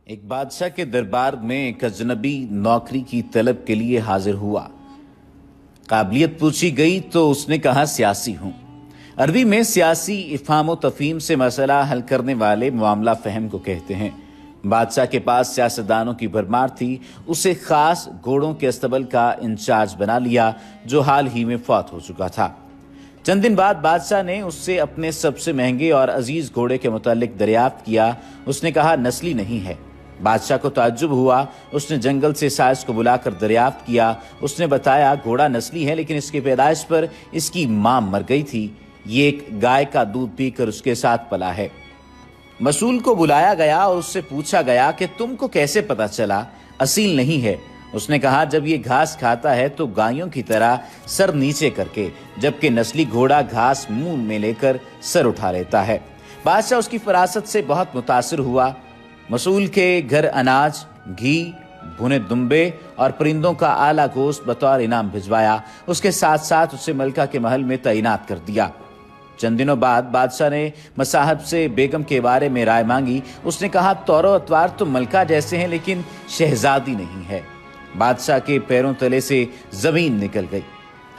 ایک بادشاہ کے دربار میں ایک اجنبی نوکری کی طلب کے لیے حاضر ہوا۔ قابلیت پوچھی گئی تو اس نے کہا سیاسی ہوں۔ عربی میں سیاسی افہام و تفہیم سے مسئلہ حل کرنے والے معاملہ فہم کو کہتے ہیں۔ بادشاہ کے پاس سیاستدانوں کی بھرمار تھی۔ اسے خاص گھوڑوں کے استبل کا انچارج بنا لیا جو حال ہی میں فوت ہو چکا تھا۔ چند دن بعد بادشاہ نے اس سے اپنے سب سے مہنگے اور عزیز گھوڑے کے متعلق دریافت کیا۔ اس نے کہا نسلی نہیں ہے۔ بادشاہ کو تعجب ہوا۔ اس نے جنگل سے سائز کو بلا کر دریافت کیا۔ اس نے بتایا گھوڑا نسلی ہے لیکن اس کی پیدائش پر اس کی ماں مر گئی تھی۔ یہ ایک گائے کا دودھ پی کر اس کے ساتھ پلا ہے۔ مسئول کو بلایا گیا اور اس سے پوچھا گیا کہ تم کو کیسے پتا چلا اصیل نہیں ہے؟ اس نے کہا جب یہ گھاس کھاتا ہے تو گایوں کی طرح سر نیچے کر کے، جبکہ نسلی گھوڑا گھاس منہ میں لے کر سر اٹھا لیتا ہے۔ بادشاہ اس کی فراست سے بہت متاثر ہوا۔ مسئول کے گھر اناج، گھی، بھنے دمبے اور پرندوں کا اعلیٰ گوشت بطور انعام بھجوایا۔ اس کے ساتھ ساتھ اسے ملکہ کے محل میں تعینات کر دیا۔ چند دنوں بعد بادشاہ نے مصاحب سے بیگم کے بارے میں رائے مانگی۔ اس نے کہا طور و اطوار تو ملکہ جیسے ہیں لیکن شہزادی نہیں ہے۔ بادشاہ کے پیروں تلے سے زمین نکل گئی۔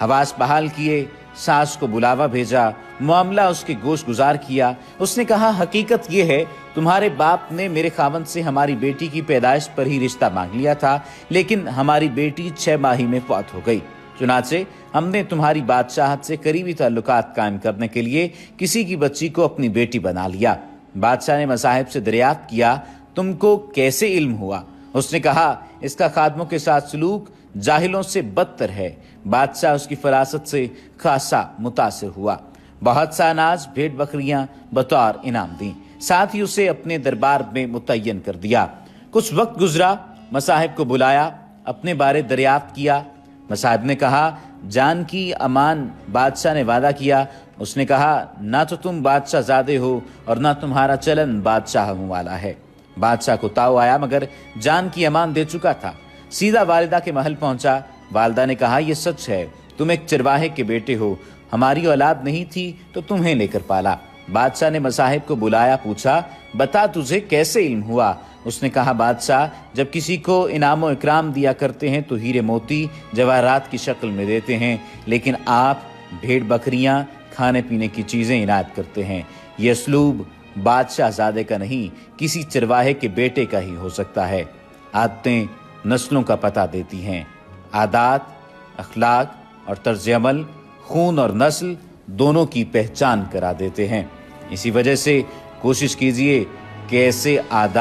حواس بحال کیے، ساس کو بلاوا بھیجا، معاملہ اس کے گوش گزار کیا۔ اس نے کہا حقیقت یہ ہے تمہارے باپ نے میرے خاوند سے ہماری بیٹی کی پیدائش پر ہی رشتہ مانگ لیا تھا، لیکن ہماری بیٹی 6 ماہ میں فوت ہو گئی۔ چنانچہ ہم نے تمہاری بادشاہت سے قریبی تعلقات قائم کرنے کے لیے کسی کی بچی کو اپنی بیٹی بنا لیا۔ بادشاہ نے مصاحب سے دریافت کیا تم کو کیسے علم ہوا؟ اس نے کہا اس کا خادموں کے ساتھ سلوک جاہلوں سے بدتر ہے۔ بادشاہ اس کی فراست سے خاصا متاثر ہوا۔ بہت سا اناج، بھیڑ بکریاں بطور انعام دیں، ساتھ ہی اسے اپنے دربار میں متعین کر دیا۔ کچھ وقت گزرا، مصاحب کو بلایا، اپنے بارے دریافت کیا۔ مصاحب نے کہا جان کی امان بادشاہ نے وعدہ کیا۔ اس نے کہا نہ تو تم بادشاہ زادے ہو اور نہ تمہارا چلن بادشاہوں والا ہے۔ بادشاہ کو تاؤ آیا مگر جان کی امان دے چکا تھا۔ سیدھا والدہ کے محل پہنچا۔ والدہ نے کہا یہ سچ ہے، تم ایک چرواہے کے بیٹے ہو، ہماری اولاد نہیں تھی تو تمہیں لے کر پالا۔ بادشاہ نے مصاحب کو بلایا، پوچھا بتا تجھے کیسے علم ہوا؟ اس نے کہا بادشاہ جب کسی کو انعام و اکرام دیا کرتے ہیں تو ہیرے موتی جواہرات کی شکل میں دیتے ہیں، لیکن آپ بھیڑ بکریاں، کھانے پینے کی چیزیں عنایت کرتے ہیں۔ یہ اسلوب بادشاہ زادے کا نہیں، کسی چرواہے کے بیٹے کا ہی ہو سکتا ہے۔ عادتیں نسلوں کا پتہ دیتی ہیں۔ عادات، اخلاق اور طرز عمل خون اور نسل دونوں کی پہچان کرا دیتے ہیں۔ اسی وجہ سے کوشش کیجئے کہ ایسے عادات